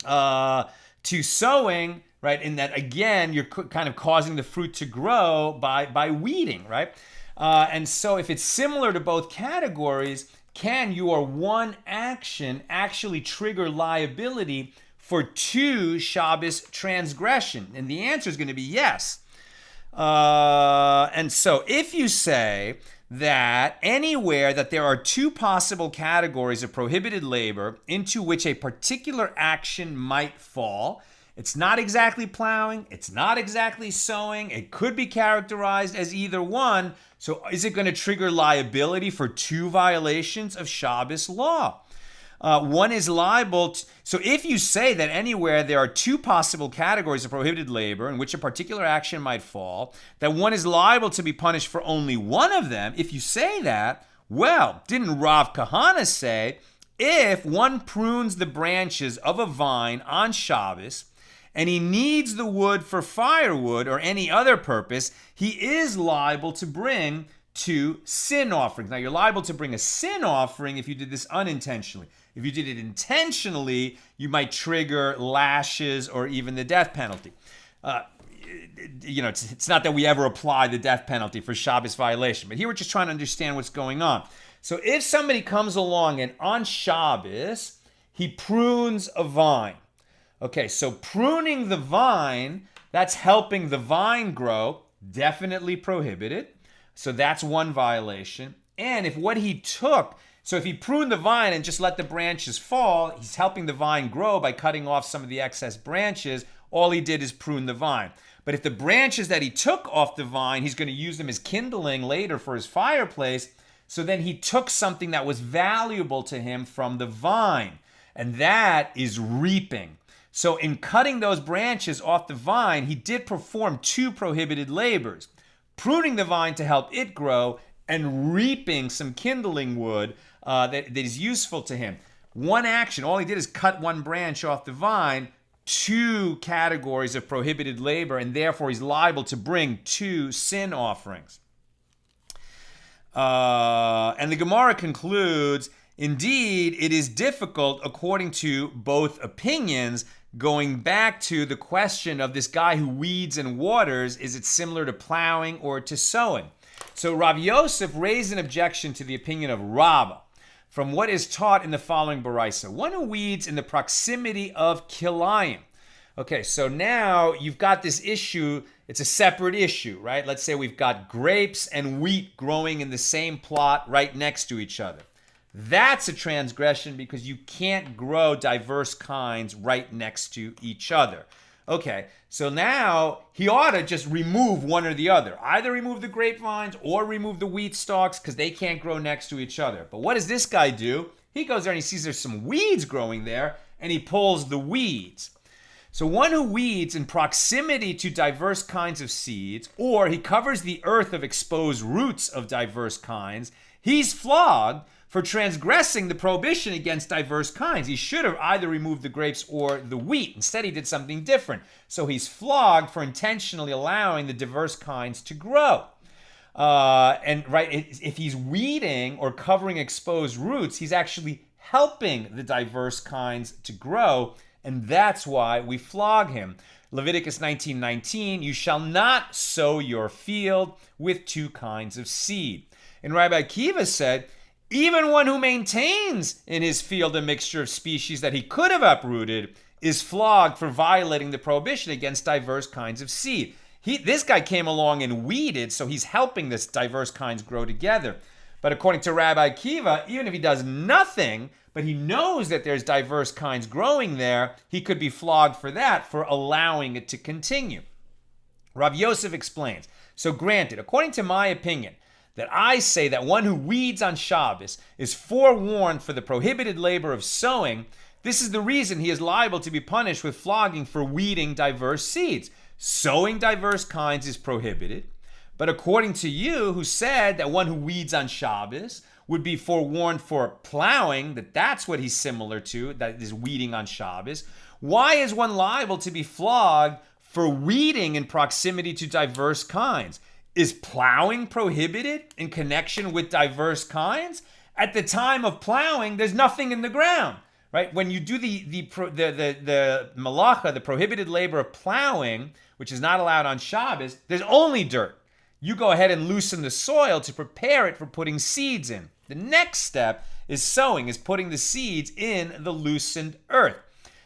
to sowing, right? In that, again, you're kind of causing the fruit to grow by weeding, right? And so if it's similar to both categories, can your one action actually trigger liability for two Shabbos transgression? And the answer is going to be yes. And so if you say that anywhere that there are two possible categories of prohibited labor into which a particular action might fall, it's not exactly plowing, it's not exactly sowing, it could be characterized as either one. So is it going to trigger liability for two violations of Shabbos law? One is liable. So if you say that anywhere there are two possible categories of prohibited labor in which a particular action might fall, that one is liable to be punished for only one of them, if you say that, well, didn't Rav Kahana say, if one prunes the branches of a vine on Shabbos, and he needs the wood for firewood or any other purpose, he is liable to bring two sin offerings. Now, you're liable to bring a sin offering if you did this unintentionally. If you did it intentionally, you might trigger lashes or even the death penalty. It's not that we ever apply the death penalty for Shabbos violation, but here we're just trying to understand what's going on. So if somebody comes along and on Shabbos, he prunes a vine. Okay, so pruning the vine, that's helping the vine grow, definitely prohibited. So that's one violation. And if what he took, so if he pruned the vine and just let the branches fall, he's helping the vine grow by cutting off some of the excess branches. All he did is prune the vine. But if the branches that he took off the vine, he's going to use them as kindling later for his fireplace. So then he took something that was valuable to him from the vine. And that is reaping. So in cutting those branches off the vine, he did perform two prohibited labors. Pruning the vine to help it grow and reaping some kindling wood that is useful to him. One action, all he did is cut one branch off the vine, two categories of prohibited labor, and therefore he's liable to bring two sin offerings. And the Gemara concludes, indeed, it is difficult, according to both opinions, going back to the question of this guy who weeds and waters, is it similar to plowing or to sowing? So Rav Yosef raised an objection to the opinion of Rabbi from what is taught in the following Baraisa. One who weeds in the proximity of kilayim. Okay, so now you've got this issue. It's a separate issue, right? Let's say we've got grapes and wheat growing in the same plot right next to each other. That's a transgression because you can't grow diverse kinds right next to each other. Okay, so now he ought to just remove one or the other. Either remove the grapevines or remove the wheat stalks because they can't grow next to each other. But what does this guy do? He goes there and he sees there's some weeds growing there and he pulls the weeds. So one who weeds in proximity to diverse kinds of seeds, or he covers the earth of exposed roots of diverse kinds, he's flogged for transgressing the prohibition against diverse kinds. He should have either removed the grapes or the wheat. Instead, he did something different. So he's flogged for intentionally allowing the diverse kinds to grow. If he's weeding or covering exposed roots, he's actually helping the diverse kinds to grow, and that's why we flog him. Leviticus 19:19, you shall not sow your field with two kinds of seed. And Rabbi Kiva said, even one who maintains in his field a mixture of species that he could have uprooted is flogged for violating the prohibition against diverse kinds of seed. This guy came along and weeded, so he's helping this diverse kinds grow together. But according to Rabbi Kiva, even if he does nothing, but he knows that there's diverse kinds growing there, he could be flogged for that, for allowing it to continue. Rav Yosef explains, so granted, according to my opinion, that I say that one who weeds on Shabbos is forewarned for the prohibited labor of sowing, this is the reason he is liable to be punished with flogging for weeding diverse seeds. Sowing diverse kinds is prohibited, but according to you, who said that one who weeds on Shabbos would be forewarned for plowing, that's what he's similar to, that is weeding on Shabbos, why is one liable to be flogged for weeding in proximity to diverse kinds? Is plowing prohibited in connection with diverse kinds? At the time of plowing, there's nothing in the ground, right? When you do the malacha, the prohibited labor of plowing, which is not allowed on Shabbos, there's only dirt. You go ahead and loosen the soil to prepare it for putting seeds in. The next step is sowing, is putting the seeds in the loosened earth.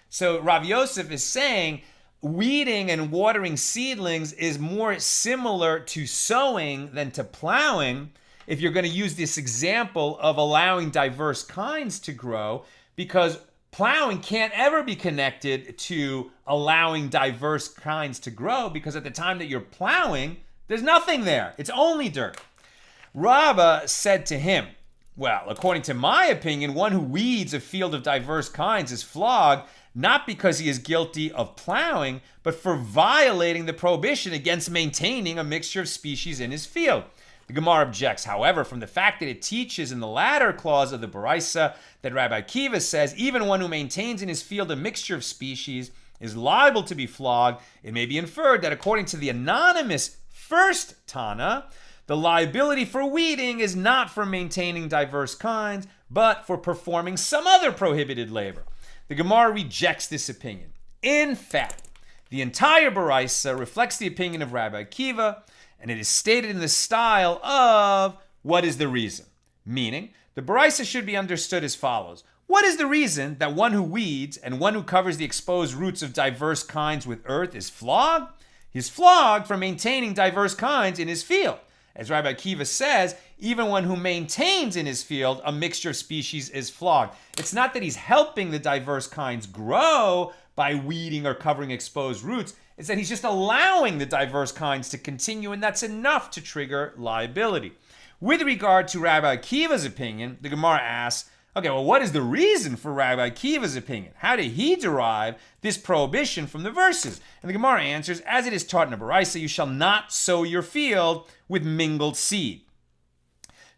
So Rav Yosef is saying weeding and watering seedlings is more similar to sowing than to plowing, if you're going to use this example of allowing diverse kinds to grow, because plowing can't ever be connected to allowing diverse kinds to grow, because at the time that you're plowing, there's nothing there. It's only dirt. Rabbah said to him, well, according to my opinion, one who weeds a field of diverse kinds is flogged, not because he is guilty of plowing, but for violating the prohibition against maintaining a mixture of species in his field. The Gemara objects, however, from the fact that it teaches in the latter clause of the Baraisa that Rabbi Kiva says, even one who maintains in his field a mixture of species is liable to be flogged, it may be inferred that according to the anonymous first Tana, the liability for weeding is not for maintaining diverse kinds, but for performing some other prohibited labor. The Gemara rejects this opinion. In fact, the entire Baraisa reflects the opinion of Rabbi Kiva, and it is stated in the style of, what is the reason? Meaning, the Baraisa should be understood as follows. What is the reason that one who weeds and one who covers the exposed roots of diverse kinds with earth is flogged? He's flogged for maintaining diverse kinds in his field. As Rabbi Kiva says, even one who maintains in his field a mixture of species is flogged. It's not that he's helping the diverse kinds grow by weeding or covering exposed roots. It's that he's just allowing the diverse kinds to continue, and that's enough to trigger liability. With regard to Rabbi Kiva's opinion, the Gemara asks, okay, well, what is the reason for Rabbi Kiva's opinion? How did he derive this prohibition from the verses? And the Gemara answers, as it is taught in the Baraisa, you shall not sow your field with mingled seed.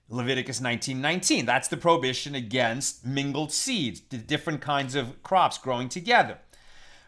Leviticus 19:19, that's the prohibition against mingled seeds, the different kinds of crops growing together.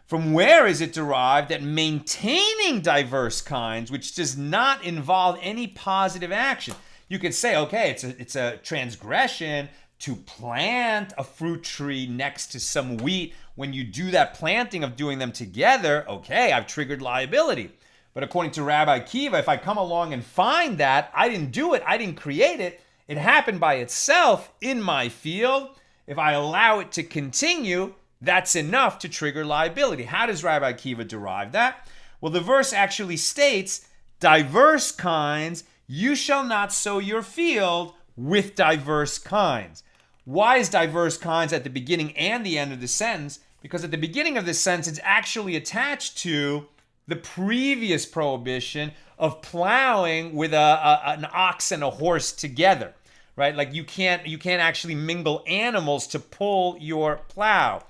From where is it derived that maintaining diverse kinds, which does not involve any positive action? You could say, okay, it's a transgression to plant a fruit tree next to some wheat, when you do that planting of doing them together, okay, I've triggered liability. But according to Rabbi Kiva, if I come along and find that, I didn't do it, I didn't create it, it happened by itself in my field, if I allow it to continue, that's enough to trigger liability. How does Rabbi Kiva derive that? Well, the verse actually states, diverse kinds, you shall not sow your field with diverse kinds. Why is diverse kinds at the beginning and the end of the sentence? Because at the beginning of the sentence, it's actually attached to the previous prohibition of plowing with an ox and a horse together, right? Like you can't actually mingle animals to pull your plow.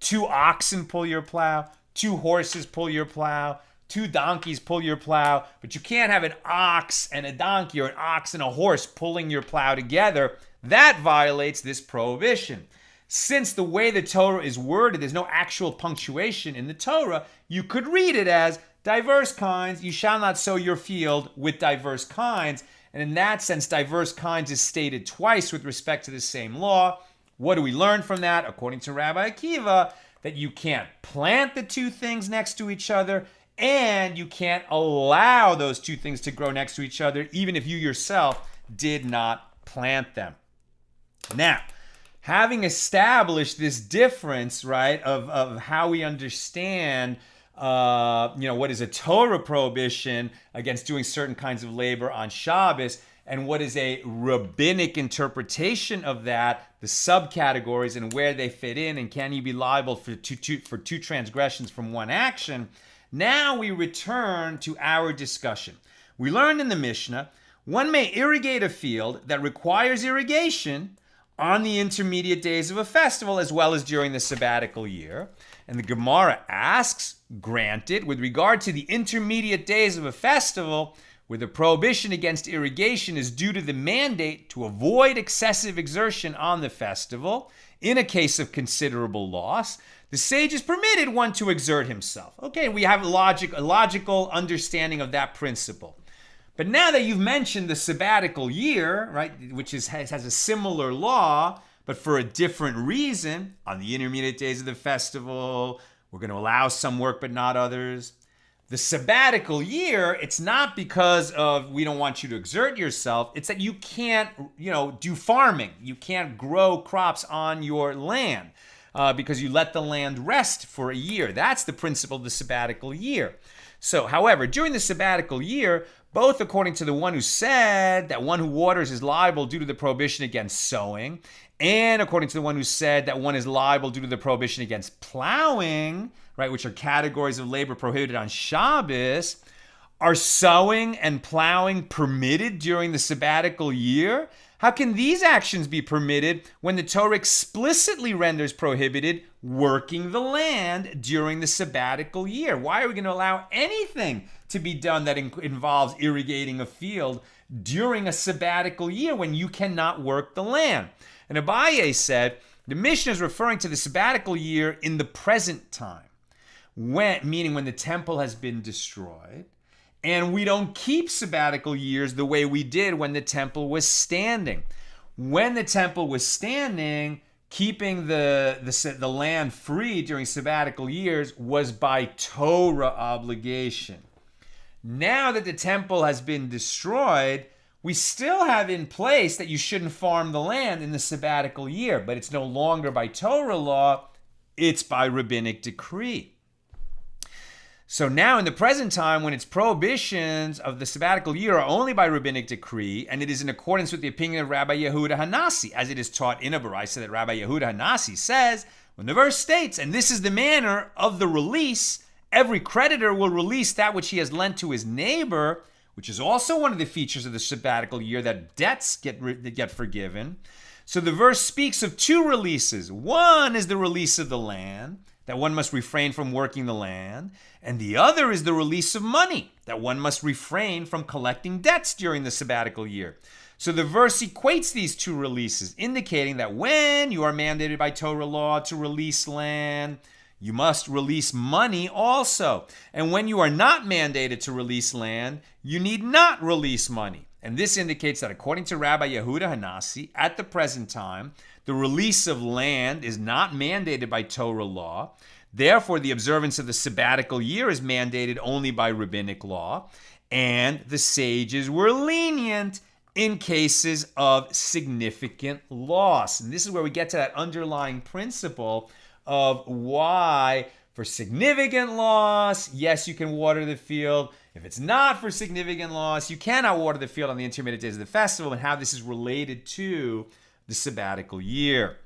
2 oxen pull your plow, 2 horses pull your plow, 2 donkeys pull your plow, but you can't have an ox and a donkey or an ox and a horse pulling your plow together. That violates this prohibition. Since the way the Torah is worded, there's no actual punctuation in the Torah, you could read it as diverse kinds, you shall not sow your field with diverse kinds. And in that sense, diverse kinds is stated twice with respect to the same law. What do we learn from that? According to Rabbi Kiva, that you can't plant the 2 things next to each other, and you can't allow those 2 things to grow next to each other, even if you yourself did not plant them. Now, having established this difference, right, of how we understand, what is a Torah prohibition against doing certain kinds of labor on Shabbos, and what is a rabbinic interpretation of that, the subcategories and where they fit in, and can you be liable for two transgressions from one action? Now we return to our discussion. We learned in the Mishnah, one may irrigate a field that requires irrigation on the intermediate days of a festival as well as during the sabbatical year. And the Gemara asks, granted, with regard to the intermediate days of a festival, where the prohibition against irrigation is due to the mandate to avoid excessive exertion on the festival, in a case of considerable loss, the sages permitted one to exert himself. Okay, we have a logical understanding of that principle. But now that you've mentioned the sabbatical year, right, which has a similar law, but for a different reason, on the intermediate days of the festival, we're going to allow some work but not others. The sabbatical year, it's not because of we don't want you to exert yourself. It's that you can't, do farming. You can't grow crops on your land because you let the land rest for a year. That's the principle of the sabbatical year. So, however, during the sabbatical year, both according to the one who said that one who waters is liable due to the prohibition against sowing, and according to the one who said that one is liable due to the prohibition against plowing, right, which are categories of labor prohibited on Shabbos, are sowing and plowing permitted during the sabbatical year? How can these actions be permitted when the Torah explicitly renders prohibited working the land during the sabbatical year? Why are we going to allow anything to be done that involves irrigating a field during a sabbatical year when you cannot work the land? And Abaye said, the Mishnah is referring to the sabbatical year in the present time, meaning when the temple has been destroyed, and we don't keep sabbatical years the way we did when the temple was standing. When the temple was standing, keeping the land free during sabbatical years was by Torah obligation. Now that the temple has been destroyed, we still have in place that you shouldn't farm the land in the sabbatical year, but it's no longer by Torah law, it's by rabbinic decree. So now in the present time, when its prohibitions of the sabbatical year are only by rabbinic decree, and it is in accordance with the opinion of Rabbi Yehuda Hanasi, as it is taught in a Baraisa that Rabbi Yehuda Hanasi says, when the verse states, and this is the manner of the release, every creditor will release that which he has lent to his neighbor, which is also one of the features of the sabbatical year, that debts get forgiven. So the verse speaks of 2 releases. One is the release of the land, that one must refrain from working the land, and the other is the release of money, that one must refrain from collecting debts during the sabbatical year. So the verse equates these 2 releases, indicating that when you are mandated by Torah law to release land, you must release money also. And when you are not mandated to release land, you need not release money. And this indicates that according to Rabbi Yehuda Hanasi, at the present time, the release of land is not mandated by Torah law. Therefore, the observance of the sabbatical year is mandated only by rabbinic law. And the sages were lenient in cases of significant loss. And this is where we get to that underlying principle of why for significant loss, yes, you can water the field. If it's not for significant loss, you cannot water the field on the intermediate days of the festival, and how this is related to the sabbatical year.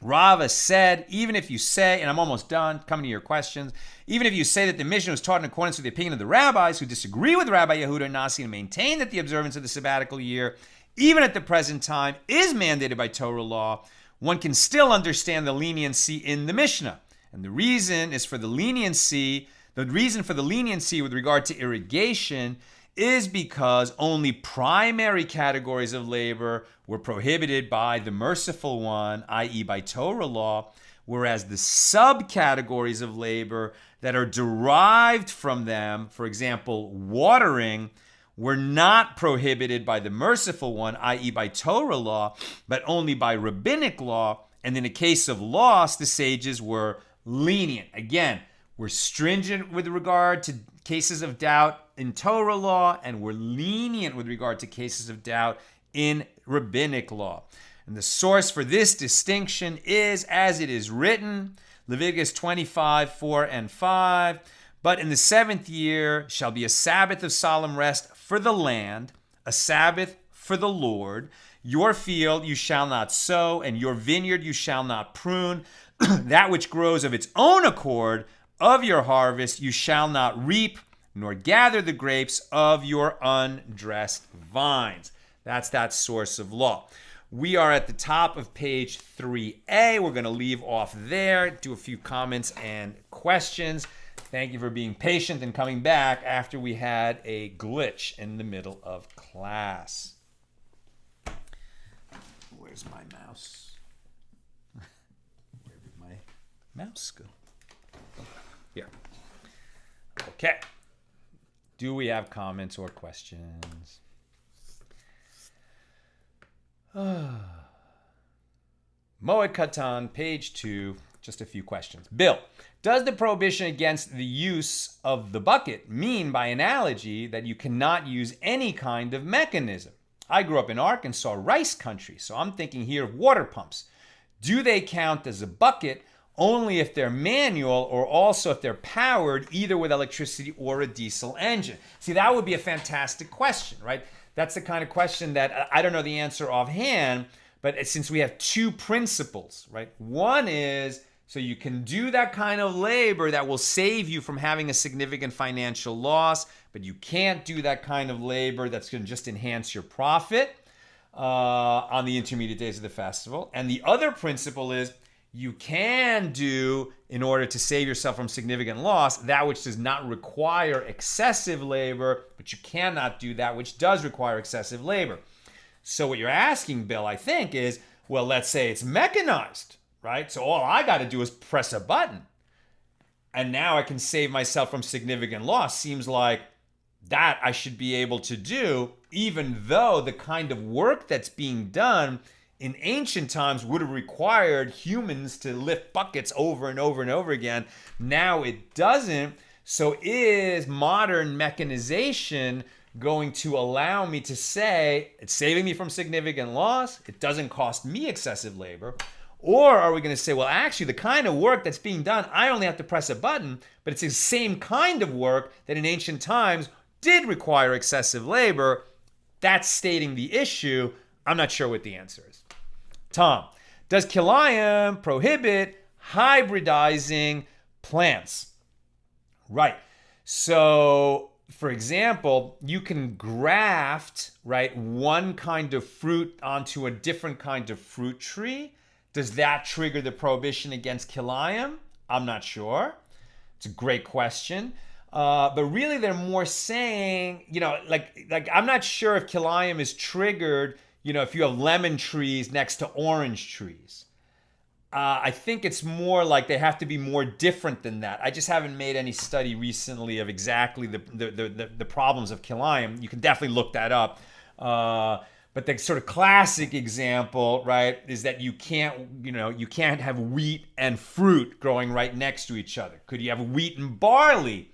Rava said, even if you say, and I'm almost done, coming to your questions, even if you say that the Mishnah was taught in accordance with the opinion of the rabbis who disagree with Rabbi Yehuda Nasi and maintain that the observance of the sabbatical year, even at the present time, is mandated by Torah law, one can still understand the leniency in the Mishnah. And the reason for the leniency with regard to irrigation is because only primary categories of labor were prohibited by the merciful one, i.e. by Torah law, whereas the subcategories of labor that are derived from them, for example, watering, were not prohibited by the merciful one, i.e. by Torah law, but only by rabbinic law. And in a case of loss, the sages were lenient. Again, we're stringent with regard to cases of doubt in Torah law, and we're lenient with regard to cases of doubt in rabbinic law. And the source for this distinction is, as it is written, Leviticus 25, 4 and 5. But in the 7th year shall be a Sabbath of solemn rest for the land, a Sabbath for the Lord. Your field you shall not sow, and your vineyard you shall not prune. That which grows of its own accord of your harvest you shall not reap, nor gather the grapes of your undressed vines. That's that source of law. We are at the top of page 3a. We're going to leave off there, do a few comments and questions. Thank you for being patient and coming back after we had a glitch in the middle of class. Where's my mouse? Where did my mouse go? Here. Okay. Do we have comments or questions? Moed Katan, page 2, just a few questions. Bill, does the prohibition against the use of the bucket mean by analogy that you cannot use any kind of mechanism? I grew up in Arkansas, rice country, so I'm thinking here of water pumps. Do they count as a bucket only if they're manual, or also if they're powered either with electricity or a diesel engine? See, that would be a fantastic question, right? That's the kind of question that I don't know the answer offhand, but since we have two principles, right? One is, so you can do that kind of labor that will save you from having a significant financial loss, but you can't do that kind of labor that's going to just enhance your profit on the intermediate days of the festival. And the other principle is, you can do, in order to save yourself from significant loss, that which does not require excessive labor, but you cannot do that which does require excessive labor. So what you're asking, Bill, I think is, well, let's say it's mechanized, right? So all I got to do is press a button, and now I can save myself from significant loss. Seems like that I should be able to do, even though the kind of work that's being done in ancient times would have required humans to lift buckets over and over and over again. Now it doesn't. So is modern mechanization going to allow me to say it's saving me from significant loss? It doesn't cost me excessive labor. Or are we going to say, well, actually, the kind of work that's being done, I only have to press a button, but it's the same kind of work that in ancient times did require excessive labor? That's stating the issue. I'm not sure what the answer is. Tom, does Kilayim prohibit hybridizing plants? Right. So, for example, you can graft, right, one kind of fruit onto a different kind of fruit tree. Does that trigger the prohibition against Kilayim? I'm not sure. It's a great question. But really, they're more saying, like I'm not sure if Kilayim is triggered, if you have lemon trees next to orange trees. I think it's more like they have to be more different than that. I just haven't made any study recently of exactly the problems of Kilayim. You can definitely look that up. But the sort of classic example, right, is that you can't have wheat and fruit growing right next to each other. Could you have wheat and barley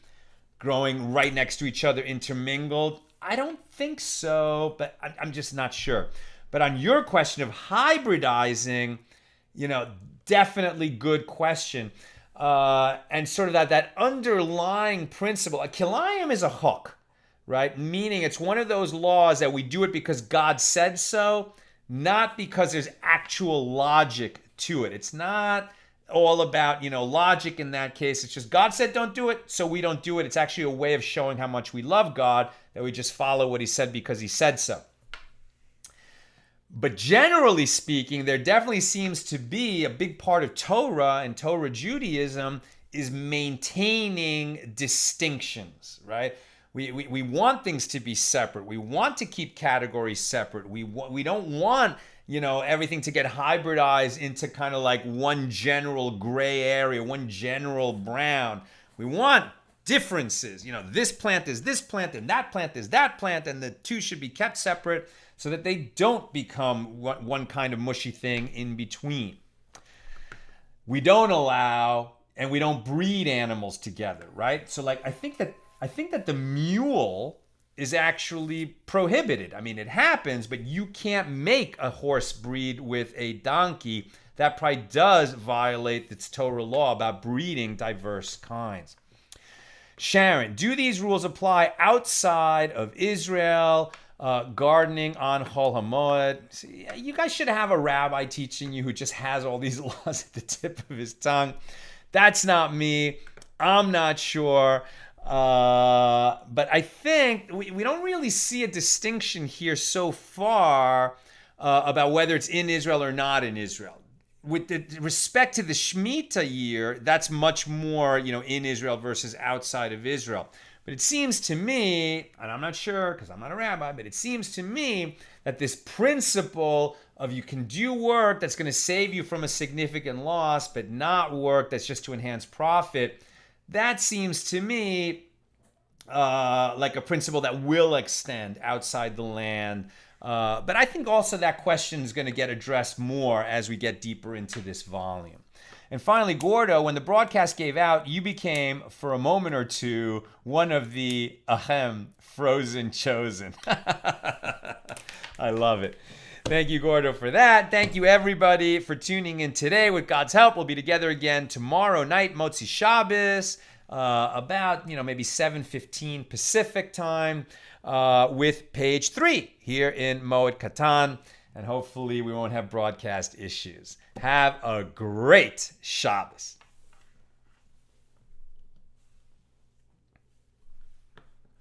growing right next to each other, intermingled? I don't think so, but I'm just not sure. But on your question of hybridizing, definitely good question. And sort of that underlying principle, a kilayim is a hook, right? Meaning it's one of those laws that we do it because God said so, not because there's actual logic to it. It's not all about, logic in that case. It's just God said don't do it, so we don't do it. It's actually a way of showing how much we love God, that we just follow what he said because he said so. But generally speaking, there definitely seems to be a big part of Torah and Torah Judaism is maintaining distinctions, right? We want things to be separate. We want to keep categories separate. We don't want everything to get hybridized into kind of like one general gray area, one general brown. We want differences. This plant is this plant and that plant is that plant, and the two should be kept separate so that they don't become one kind of mushy thing in between. We don't allow and we don't breed animals together, right? So I think that the mule is actually prohibited. I mean, it happens, but you can't make a horse breed with a donkey. That probably does violate its Torah law about breeding diverse kinds. Sharon, do these rules apply outside of Israel? Gardening on Chol HaMoed. You guys should have a rabbi teaching you who just has all these laws at the tip of his tongue. That's not me. I'm not sure. But I think we don't really see a distinction here so far about whether it's in Israel or not in Israel. With respect to the Shemitah year, that's much more, in Israel versus outside of Israel. But it seems to me, and I'm not sure because I'm not a rabbi, but it seems to me that this principle of you can do work that's going to save you from a significant loss, but not work that's just to enhance profit, that seems to me like a principle that will extend outside the land. But I think also that question is going to get addressed more as we get deeper into this volume. And finally, Gordo, when the broadcast gave out, you became, for a moment or two, one of the frozen chosen. I love it. Thank you, Gordo, for that. Thank you, everybody, for tuning in today. With God's help, we'll be together again tomorrow night, Motzi Shabbos, about, maybe 7:15 Pacific time, with page 3 here in Moed Katan. And hopefully we won't have broadcast issues. Have a great Shabbos.